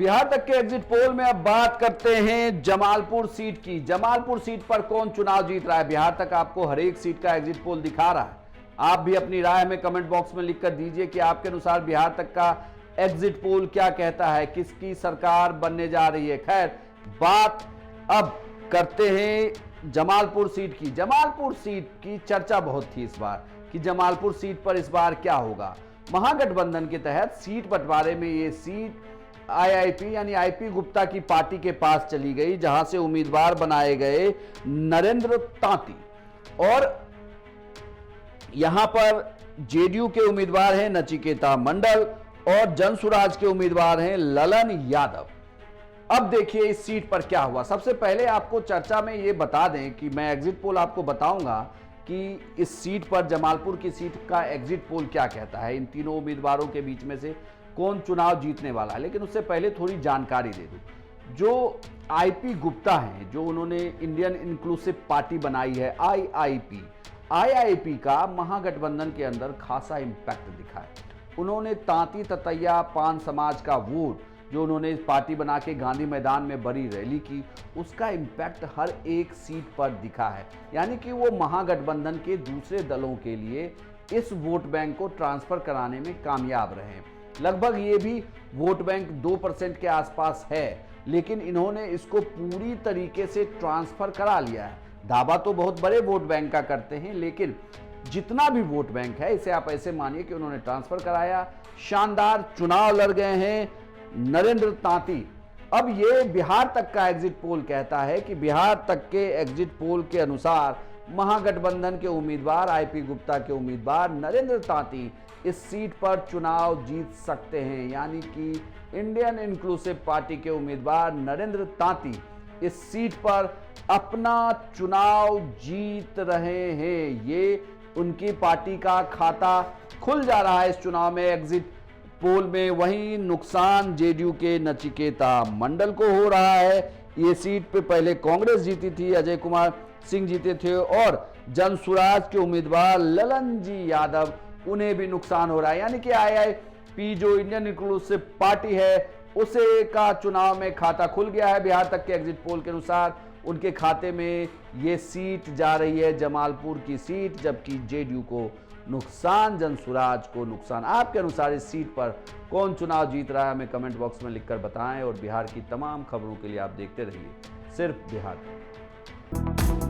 बिहार तक के exit poll में अब बात करते हैं जमालपुर सीट की। जमालपुर सीट पर कौन चुनाव जीत रहा है? बिहार तक आपको हर एक सीट का एग्जिट पोल दिखा रहा है। आप भी अपनी राय हमें कमेंट बॉक्स में लिखकर दीजिए कि आपके अनुसार बिहार तक का एग्जिट पोल क्या कहता है, किसकी सरकार बनने जा रही है। खैर, बात अब करते हैं जमालपुर सीट की। जमालपुर सीट की चर्चा बहुत थी इस बार कि जमालपुर सीट पर इस बार क्या होगा। महागठबंधन के तहत सीट बंटवारे में ये सीट आईआईपी यानी आईपी गुप्ता की पार्टी के पास चली गई, जहां से उम्मीदवार बनाए गए नरेंद्र तांती और यहां पर जेडीयू के उम्मीदवार हैं नचिकेता मंडल और जनसुराज के उम्मीदवार हैं ललन यादव। अब देखिए इस सीट पर क्या हुआ। सबसे पहले आपको चर्चा में ये बता दें कि मैं एग्जिट पोल आपको बताऊंगा कि इस सीट पर जमालपुर की सीट का एग्जिट पोल क्या कहता है, इन तीनों उम्मीदवारों के बीच में से कौन चुनाव जीतने वाला है। लेकिन उससे पहले थोड़ी जानकारी दे दूं। जो आईपी गुप्ता हैं, जो उन्होंने इंडियन इंक्लूसिव पार्टी बनाई है आईआईपी का महागठबंधन के अंदर खासा इंपैक्ट दिखा है। उन्होंने तांती ततैया पान समाज का वोट जो उन्होंने पार्टी बना के गांधी मैदान में बड़ी रैली की, उसका इंपैक्ट हर एक सीट पर दिखा है। यानी कि वो महागठबंधन के दूसरे दलों के लिए इस वोट बैंक को ट्रांसफर कराने में कामयाब रहे। लगभग ये भी वोट बैंक 2% के आसपास है, लेकिन इन्होंने इसको पूरी तरीके से ट्रांसफर करा लिया है। दावा तो बहुत बड़े वोट बैंक का करते हैं, लेकिन जितना भी वोट बैंक है इसे आप ऐसे मानिए कि उन्होंने ट्रांसफर कराया। शानदार चुनाव लड़ गए हैं नरेंद्र तांती। अब ये बिहार तक का एग्जिट पोल कहता है कि बिहार तक के एग्जिट पोल के अनुसार महागठबंधन के उम्मीदवार आईपी गुप्ता के उम्मीदवार नरेंद्र तांती इस सीट पर चुनाव जीत सकते हैं। यानी कि इंडियन इंक्लूसिव पार्टी के उम्मीदवार नरेंद्र तांती इस सीट पर अपना चुनाव जीत रहे हैं। ये उनकी पार्टी का खाता खुल जा रहा है इस चुनाव में एग्जिट पोल में। वहीं नुकसान जेडीयू के नचिकेता मंडल को हो रहा है। ये सीट पे पहले कांग्रेस जीती थी, अजय कुमार सिंह जीते थे, और जनसुराज के उम्मीदवार ललन जी यादव, उन्हें भी नुकसान हो रहा है। यानी कि आईआईपी जो इंडियन इंक्लूसिव पार्टी है उसे का चुनाव में खाता खुल गया है। बिहार तक के एग्जिट पोल के अनुसार उनके खाते में ये सीट जा रही है, जमालपुर की सीट, जबकि जेडीयू को नुकसान, जनसुराज को नुकसान। आपके अनुसार इस सीट पर कौन चुनाव जीत रहा है हमें कमेंट बॉक्स में लिखकर बताएं, और बिहार की तमाम खबरों के लिए आप देखते रहिए सिर्फ बिहार।